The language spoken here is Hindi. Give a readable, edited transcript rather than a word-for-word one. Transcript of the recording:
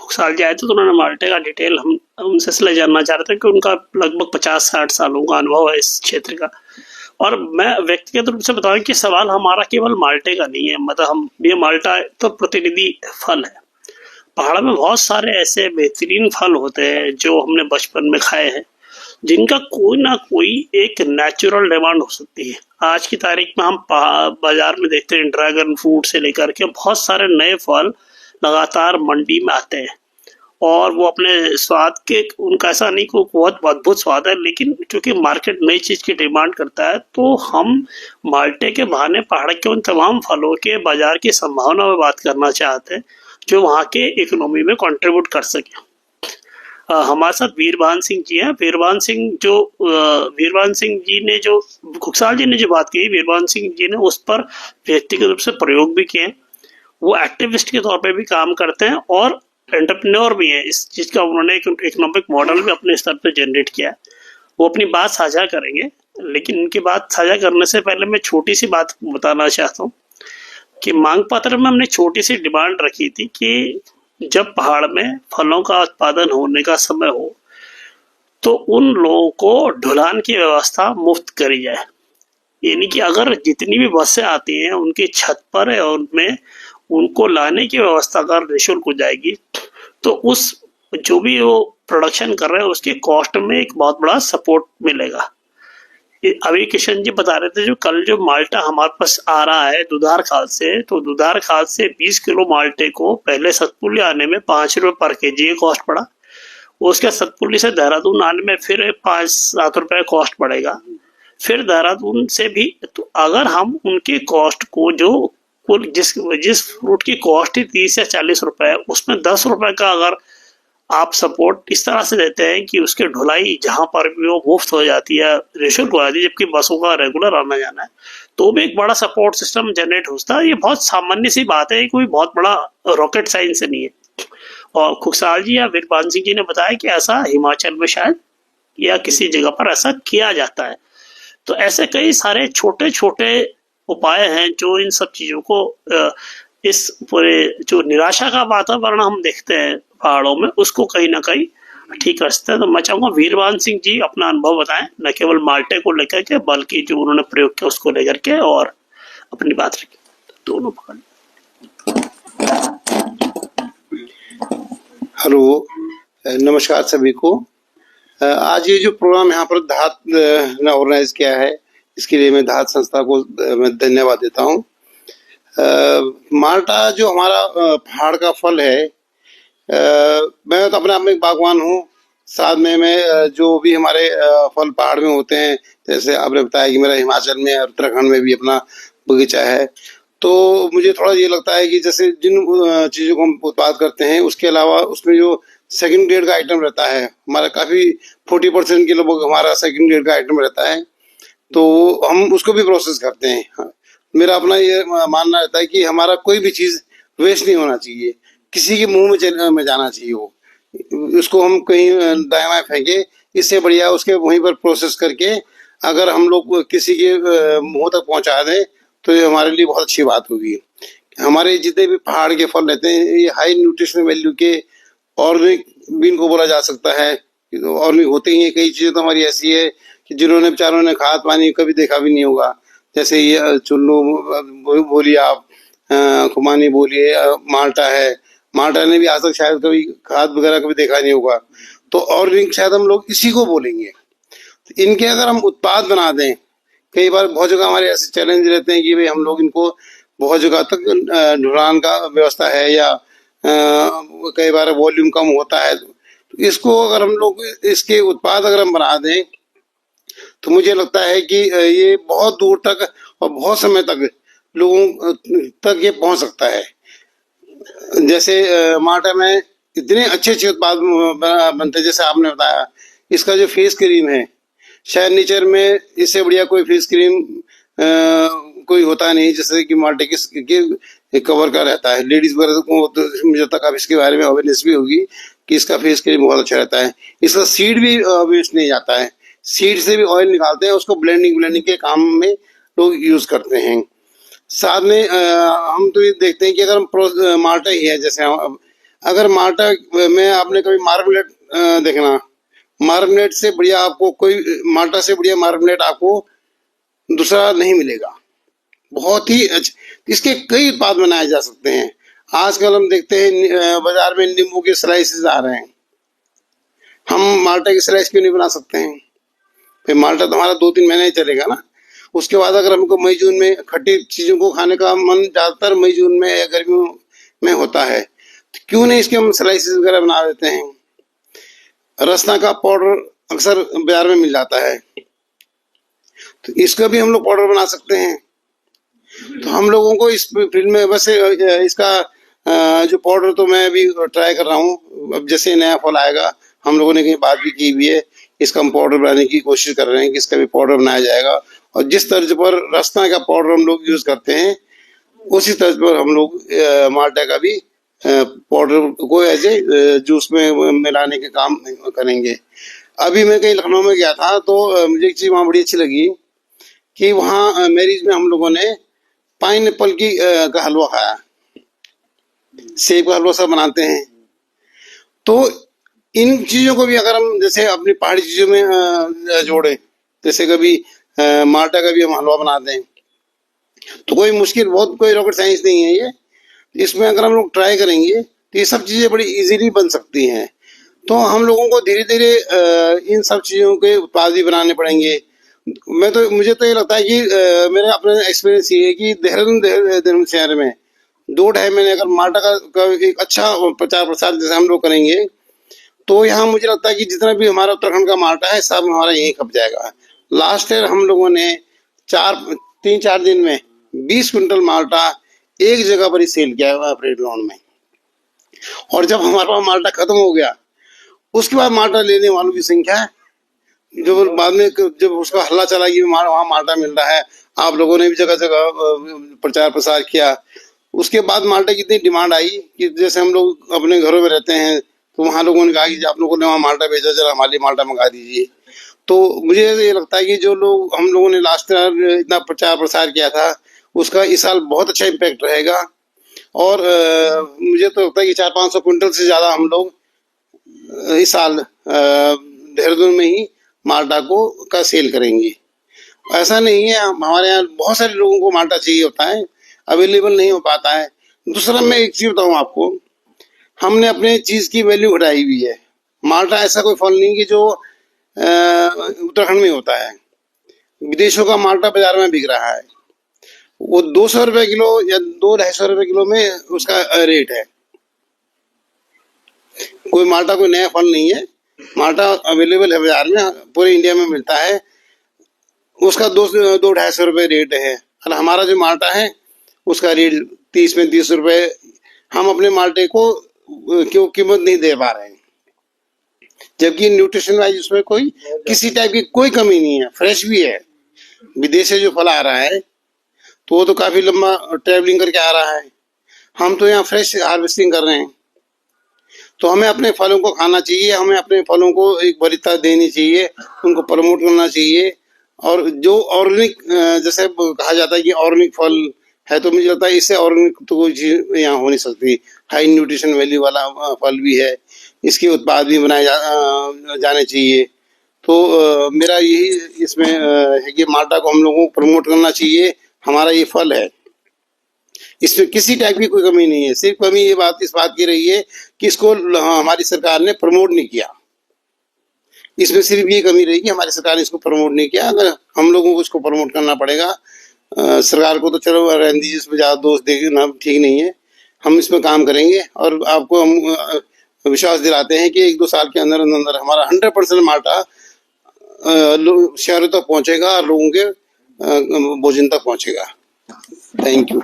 खुशहाल जी आए थे तो उन्होंने माल्टे का डिटेल हम उनसे इसलिए जानना चाह रहे थे कि उनका लगभग 50-60 सालों का अनुभव है इस क्षेत्र का। और मैं व्यक्तिगत रूप से बताऊं कि सवाल हमारा केवल माल्टे का नहीं है, मतलब हम ये माल्टा तो प्रतिनिधि फल है। पहाड़ में बहुत सारे ऐसे बेहतरीन फल होते हैं जो हमने बचपन में खाए हैं, जिनका कोई ना कोई एक नेचुरल डिमांड हो सकती है। आज की तारीख में हम बाजार में देखते हैं ड्रैगन फ्रूट से लेकर के बहुत सारे नए फल लगातार मंडी में आते हैं, और वो अपने स्वाद के उनका ऐसा नहीं को बहुत अद्भुत स्वाद है, लेकिन क्योंकि मार्केट नई चीज की डिमांड करता है तो हम माल्टे के बहाने पहाड़ के उन तमाम फलों के बाजार की संभावना में बात करना चाहते हैं जो वहाँ के इकोनॉमी में कंट्रीब्यूट कर सके। हमारे साथ वीरभान सिंह जी हैं। वीरभान सिंह जी ने जो खुशहाल जी ने जो बात की, वीरभान सिंह जी ने उस पर व्यक्तिगत रूप से प्रयोग भी किए। वो एक्टिविस्ट के तौर पे भी काम करते हैं और एंटरप्रेन्योर भी हैं। इस चीज का उन्होंने एक इकोनॉमिक मॉडल भी अपने स्तर पे जनरेट किया है। वो अपनी बात साझा करेंगे, लेकिन उनकी बात साझा करने से पहले मैं छोटी सी बात बताना चाहता हूँ कि मांग पत्र में हमने छोटी सी डिमांड रखी थी कि जब पहाड़ में फलों का उत्पादन होने का समय हो तो उन लोगों को ढुलान की व्यवस्था मुफ्त करी जाए। यानी कि अगर जितनी भी बसें आती हैं उनकी छत पर है और उनमें उनको लाने की व्यवस्था अगर निःशुल्क हो जाएगी तो उस जो भी वो प्रोडक्शन कर रहे हैं उसके कॉस्ट में एक बहुत बड़ा सपोर्ट मिलेगा। अभी किशन जी बता रहे थे जो कल जो माल्टा हमारे पास आ रहा है दुधार खाल से, तो दुधार खाल से 20 किलो माल्टे को पहले सतपुली आने में 5 रुपये पर केजी कॉस्ट पड़ा। उसके सतपुली से देहरादून आने में फिर 5-7 रुपये कॉस्ट पड़ेगा। फिर देहरादून से भी, तो अगर हम उनके कॉस्ट को जो कुल जिस फ्रूट की कॉस्ट ही 30 या 40 रुपए है उसमें 10 रुपए का अगर आप सपोर्ट इस तरह से देते हैं कि उसकी ढुलाई जहां पर भी वो मुफ्त हो जाती है, निःशुल्क हो जाती है, जबकि बसों का रेगुलर आना जाना है, तो भी एक बड़ा सपोर्ट सिस्टम जनरेट होता है। ये बहुत सामान्य सी बात है, कोई बहुत बड़ा रॉकेट साइंस नहीं है। और खुशहाल जी या वीरभान सिंह जी ने बताया कि ऐसा हिमाचल में शायद या किसी जगह पर ऐसा किया जाता है। तो ऐसे कई सारे छोटे छोटे उपाय हैं जो इन सब चीजों को, इस पूरे जो निराशा का वातावरण हम देखते हैं पहाड़ों में, उसको कहीं ना कहीं ठीक कर सकते हैं। तो मैं चाहूंगा वीरभान सिंह जी अपना अनुभव बताएं, न केवल माल्टे को लेकर के बल्कि जो उन्होंने प्रयोग किया उसको लेकर के, और अपनी बात रखी दोनों पकड़। हेलो, नमस्कार सभी को। आज ये जो प्रोग्राम यहाँ पर धात ने ऑर्गेनाइज किया है, इसके लिए मैं धात संस्था को मैं धन्यवाद देता हूँ। माल्टा जो हमारा पहाड़ का फल है, मैं तो अपने आप में एक बागवान हूँ। साथ में मैं जो भी हमारे फल पहाड़ में होते हैं, जैसे आपने बताया कि मेरा हिमाचल में और उत्तराखंड में भी अपना बगीचा है, तो मुझे थोड़ा ये लगता है कि जैसे जिन चीज़ों को हम उत्पाद करते हैं उसके अलावा उसमें जो सेकंड ग्रेड का आइटम रहता है, हमारा काफ़ी 40% के लगभग हमारा सेकंड ग्रेड का आइटम रहता है, तो हम उसको भी प्रोसेस करते हैं। मेरा अपना ये मानना रहता है कि हमारा कोई भी चीज़ वेस्ट नहीं होना चाहिए, किसी के मुंह में जाना चाहिए। वो उसको हम कहीं दाएं बाएं फेंके, इससे बढ़िया उसके वहीं पर प्रोसेस करके अगर हम लोग किसी के मुंह तक पहुंचा दें तो ये हमारे लिए बहुत अच्छी बात होगी। हमारे जितने भी पहाड़ के फल रहते हैं ये हाई न्यूट्रिशनल वैल्यू के ऑर्गेनिक भी इनको बोला जा सकता है। ऑर्गेनिक होते ही हैं। कई चीज़ें तो हमारी ऐसी है कि जिन्होंने बेचारों ने खाद पानी कभी देखा भी नहीं होगा, जैसे ये चुल्लू बोलिए आप, खुमानी बोलिए, माल्टा है, माल्टा ने भी आज तक शायद कभी खाद वगैरह कभी देखा नहीं होगा, तो ऑर्गेनिक शायद हम लोग इसी को बोलेंगे। तो इनके अगर हम उत्पाद बना दें, कई बार बहुत जगह हमारे ऐसे चैलेंज रहते हैं कि भाई हम लोग इनको बहुत जगह तक ढुलान का व्यवस्था है या कई बार वॉल्यूम कम होता है, तो इसको अगर हम लोग इसके उत्पाद अगर हम बना दें तो मुझे लगता है कि ये बहुत दूर तक और बहुत समय तक लोगों तक ये पहुंच सकता है। जैसे माल्टा में इतने अच्छे अच्छे उत्पाद बनते हैं, जैसे आपने बताया इसका जो फेस क्रीम है, शायद नेचर में इससे बढ़िया कोई फेस क्रीम कोई होता नहीं, जैसे कि माल्टे के कवर का रहता है। लेडीज वगैरह को तो मुझे तक अब इसके बारे में अवेयरनेस भी होगी कि इसका फेस क्रीम बहुत अच्छा रहता है। इसका सीड भी वेस्ट नहीं जाता है, सीड से भी ऑयल निकालते हैं, उसको ब्लेंडिंग के काम में लोग यूज करते हैं। साथ में हम तो ये देखते हैं कि अगर हम माल्टा ही है, जैसे अगर माल्टा में आपने कभी मार्मलेट देखना, मार्मलेट से बढ़िया आपको कोई, माल्टा से बढ़िया मार्मलेट आपको दूसरा नहीं मिलेगा। बहुत ही इसके कई उत्पाद बनाए जा सकते हैं। आजकल हम देखते हैं बाजार में नींबू के स्लाइसेस आ रहे हैं, हम माल्टा की स्लाइस क्यों नहीं बना सकते हैं? फिर माल्टा तो हमारा 2-3 महीने ही चलेगा ना। उसके बाद अगर हमको मई जून में खट्टी चीजों को खाने का मन ज्यादातर मई जून में या गर्मियों में होता है, तो क्यों नहीं इसके हम स्लाइसेस वगैरह बना देते हैं। रसना का पाउडर अक्सर बाजार में मिल जाता है, तो इसका भी हम लोग पाउडर बना सकते हैं। तो हम लोगों को इस फील्ड में वैसे इसका जो पाउडर तो मैं अभी ट्राई कर रहा हूँ। अब जैसे नया फल आएगा, हम लोगों ने कहीं बात भी की हुई है, इसका हम पाउडर बनाने की कोशिश कर रहे हैं कि इसका भी पाउडर बनाया जाएगा। और जिस तर्ज पर रसना का पाउडर हम लोग यूज करते हैं, उसी तर्ज पर हम लोग माल्टा का भी पाउडर को ऐसे जूस में मिलाने के काम करेंगे। अभी मैं कहीं लखनऊ में गया था, तो मुझे एक चीज वहाँ बड़ी अच्छी लगी कि वहाँ मैरिज में हम लोगों ने पाइनएप्पल की का हलवा खाया, सेब का हलवा सब बनाते हैं। तो इन चीजों को भी अगर हम जैसे अपनी पहाड़ी चीजों में जोड़े, जैसे कभी माल्टा का भी हम हलवा बनाते हैं, तो कोई मुश्किल, बहुत कोई रॉकेट साइंस नहीं है ये। इसमें अगर हम लोग ट्राई करेंगे तो ये सब चीजें बड़ी इजीली बन सकती हैं। तो हम लोगों को धीरे धीरे इन सब चीजों के उत्पाद भी बनाने पड़ेंगे। मुझे तो ये लगता है कि मेरा अपना एक्सपीरियंस ये है कि देहरादून शहर में 2-2.5 महीने अगर माल्टा का एक अच्छा प्रचार प्रसार जैसे हम लोग करेंगे, तो यहाँ मुझे लगता है कि जितना भी हमारा उत्तराखंड का माल्टा है सब हमारा यहीं खप जाएगा। लास्ट ईयर हम लोगों ने 3-4 दिन में 20 क्विंटल माल्टा एक जगह पर ही सेल किया है परेड ग्राउंड में। और जब हमारे पास माल्टा खत्म हो गया, उसके बाद माल्टा लेने वालों की संख्या, जो बाद में जब उसका हल्ला चला कि वहाँ माल्टा मिल रहा है, आप लोगों ने भी जगह जगह प्रचार प्रसार किया, उसके बाद माल्टा की इतनी डिमांड आई कि जैसे हम लोग अपने घरों में रहते हैं, तो वहाँ लोगों ने कहा कि आप लोगों ने वहाँ माल्टा भेजा, जरा हमारे लिए माल्टा मंगा दीजिए। तो मुझे ये लगता है कि जो लोग हम लोगों ने लास्ट ईयर इतना प्रचार प्रसार किया था, उसका इस साल बहुत अच्छा इम्पैक्ट रहेगा। और मुझे तो लगता है कि 400-500 क्विंटल से ज्यादा हम लोग इस साल देहरादून में ही माल्टा का सेल करेंगे। ऐसा नहीं है, हमारे यहाँ बहुत सारे लोगों को माल्टा चाहिए होता है, अवेलेबल नहीं हो पाता है। दूसरा मैं एक चीज बताऊँ आपको, हमने अपने चीज की वैल्यू घटाई हुई है। माल्टा ऐसा कोई फल नहीं कि जो उत्तराखंड में होता है, विदेशों का माल्टा बाजार में बिक रहा है, वो 200 रुपए किलो या 200-250 रुपए किलो में उसका रेट है। कोई माल्टा कोई नया फल नहीं है, माल्टा अवेलेबल है बाजार में, पूरे इंडिया में मिलता है। उसका 200-250 रुपए रेट है। और हमारा जो माल्टा है उसका रेट 30 में 30 रुपए। हम अपने माल्टे को क्यों कीमत नहीं दे पा रहे हैं, जबकि न्यूट्रिशन वाइज उसमें कोई किसी टाइप की कोई कमी नहीं है, फ्रेश भी है। विदेश से जो फल आ रहा है तो वो तो काफी लंबा ट्रेवलिंग करके आ रहा है, हम तो यहाँ फ्रेश हार्वेस्टिंग कर रहे हैं। तो हमें अपने फलों को खाना चाहिए, हमें अपने फलों को एक वरीयता देनी चाहिए, उनको प्रमोट करना चाहिए। और जो ऑर्गेनिक, जैसे कहा जाता है कि ऑर्गेनिक फल है, तो मुझे लगता है इससे ऑर्गेनिक तो कोई चीज यहाँ हो नहीं सकती। हाई न्यूट्रिशन वैल्यू वाला फल भी है, इसके उत्पाद भी बनाए जाने चाहिए। तो मेरा यही इसमें है कि माल्टा को हम लोगों को प्रमोट करना चाहिए। हमारा ये फल है, इसमें किसी टाइप की कोई कमी नहीं है। सिर्फ कमी इस बात की रही है कि इसको हमारी सरकार ने प्रमोट नहीं किया। इसमें सिर्फ ये कमी रही कि हमारी सरकार ने इसको प्रमोट नहीं किया। अगर हम लोगों को इसको प्रमोट करना पड़ेगा। सरकार को तो चलो रहने दीजिए, इसमें ज्यादा दोष देना ठीक नहीं है। हम इसमें काम करेंगे और आपको हम विश्वास दिलाते हैं कि 1-2 साल के अंदर अंदर हमारा 100% माल्टा शहरों तक पहुंचेगा और लोगों के भोजन तक पहुंचेगा। Thank you.